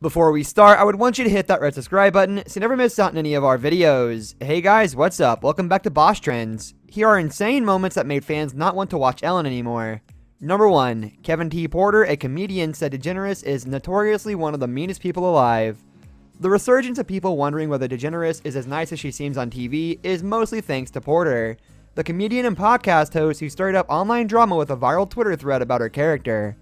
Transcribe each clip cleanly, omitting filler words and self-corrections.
Before we start, I would want you to hit that red subscribe button so you never miss out on any of our videos. Hey guys, what's up? Welcome back to Boss Trends. Here are insane moments that made fans not want to watch Ellen anymore. Number 1. Kevin T. Porter, a comedian, said DeGeneres is notoriously one of the meanest people alive. The resurgence of people wondering whether DeGeneres is as nice as she seems on TV is mostly thanks to Porter, the comedian and podcast host who stirred up online drama with a viral Twitter thread about her character.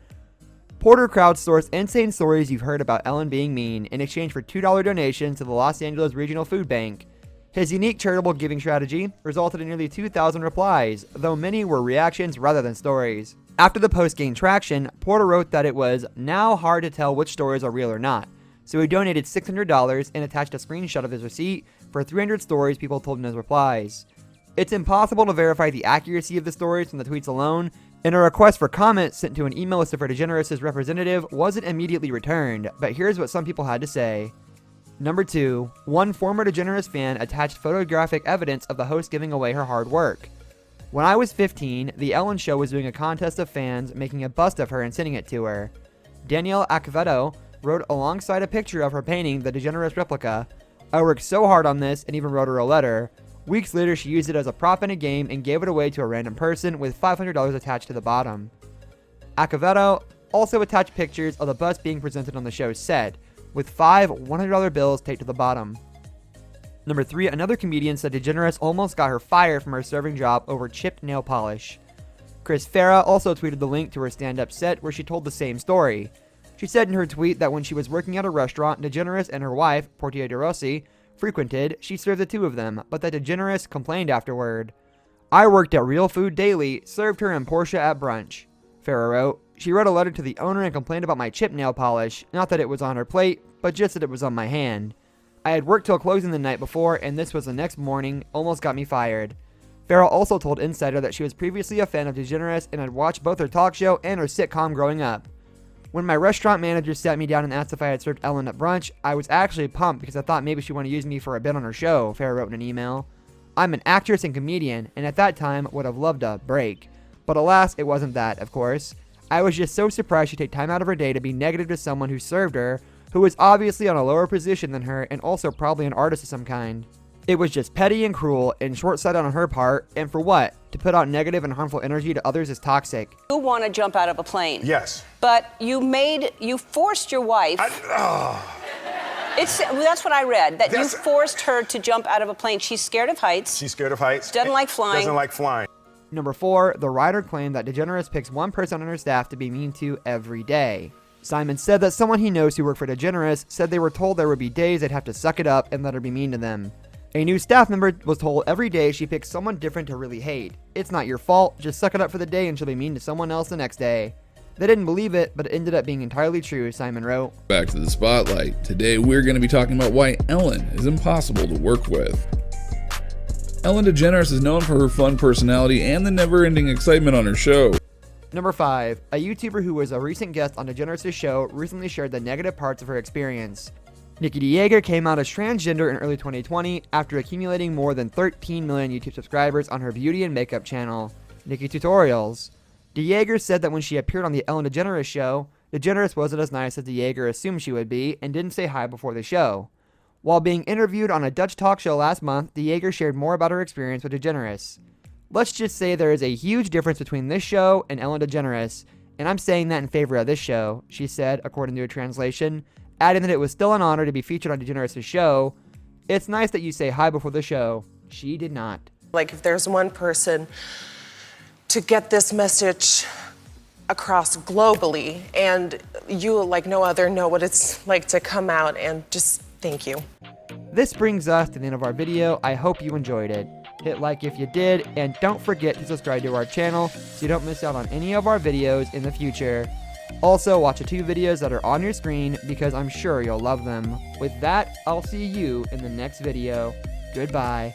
Porter crowdsourced insane stories you've heard about Ellen being mean in exchange for $2 donations to the Los Angeles Regional Food Bank. His unique charitable giving strategy resulted in nearly 2,000 replies, though many were reactions rather than stories. After the post gained traction, Porter wrote that it was now hard to tell which stories are real or not, so he donated $600 and attached a screenshot of his receipt for 300 stories people told in his replies. It's impossible to verify the accuracy of the stories from the tweets alone, and a request for comment sent to an email list for DeGeneres' representative wasn't immediately returned, but here's what some people had to say. Number 2. One former DeGeneres fan attached photographic evidence of the host giving away her hard work. When I was 15, The Ellen Show was doing a contest of fans making a bust of her and sending it to her. Danielle Acevedo wrote alongside a picture of her painting the DeGeneres replica, "I worked so hard on this," and even wrote her a letter. Weeks later, she used it as a prop in a game and gave it away to a random person with $500 attached to the bottom. Acevedo also attached pictures of the bust being presented on the show's set, with 5 $100 bills taped to the bottom. Number 3, another comedian said DeGeneres almost got her fired from her serving job over chipped nail polish. Chris Farah also tweeted the link to her stand-up set where she told the same story. She said in her tweet that when she was working at a restaurant DeGeneres and her wife, Portia de Rossi, frequented, she served the two of them, but that DeGeneres complained afterward. "I worked at Real Food Daily, served her and Portia at brunch," Farah wrote. "She wrote a letter to the owner and complained about my chip nail polish, not that it was on her plate, but just that it was on my hand. I had worked till closing the night before, and this was the next morning, almost got me fired." Farah also told Insider that she was previously a fan of DeGeneres and had watched both her talk show and her sitcom growing up. "When my restaurant manager sat me down and asked if I had served Ellen at brunch, I was actually pumped because I thought maybe she wanted to use me for a bit on her show," Farah wrote in an email. "I'm an actress and comedian, and at that time would have loved a break. But alas, it wasn't that, of course. I was just so surprised she'd take time out of her day to be negative to someone who served her, who was obviously on a lower position than her and also probably an artist of some kind. It was just petty and cruel and short-sighted on her part, and for what? To put out negative and harmful energy to others is toxic." You want to jump out of a plane. Yes. But you forced your wife. That's what I read, that you forced her to jump out of a plane. She's scared of heights. She's scared of heights. Doesn't like flying. Doesn't like flying. Number 4, the writer claimed that DeGeneres picks one person on her staff to be mean to every day. Simon said that someone he knows who worked for DeGeneres said they were told there would be days they'd have to suck it up and let her be mean to them. A new staff member was told every day she picks someone different to really hate. "It's not your fault, just suck it up for the day and she'll be mean to someone else the next day." They didn't believe it, but it ended up being entirely true, Simon wrote. Back to the spotlight. Today we're going to be talking about why Ellen is impossible to work with. Ellen DeGeneres is known for her fun personality and the never-ending excitement on her show. Number 5, a YouTuber who was a recent guest on DeGeneres' show recently shared the negative parts of her experience. Nikki DeJager came out as transgender in early 2020 after accumulating more than 13 million YouTube subscribers on her beauty and makeup channel, Nikki Tutorials. DeJager said that when she appeared on the Ellen DeGeneres show, DeGeneres wasn't as nice as DeJager assumed she would be and didn't say hi before the show. While being interviewed on a Dutch talk show last month, DeJager shared more about her experience with DeGeneres. "Let's just say there is a huge difference between this show and Ellen DeGeneres, and I'm saying that in favor of this show," she said, according to a translation, adding that it was still an honor to be featured on DeGeneres' show. "It's nice that you say hi before the show." She did not. Like, if there's one person to get this message across globally, and you, like no other, know what it's like to come out, and just thank you. This brings us to the end of our video. I hope you enjoyed it. Hit like if you did, and don't forget to subscribe to our channel so you don't miss out on any of our videos in the future. Also, watch the 2 videos that are on your screen because I'm sure you'll love them. With that, I'll see you in the next video. Goodbye.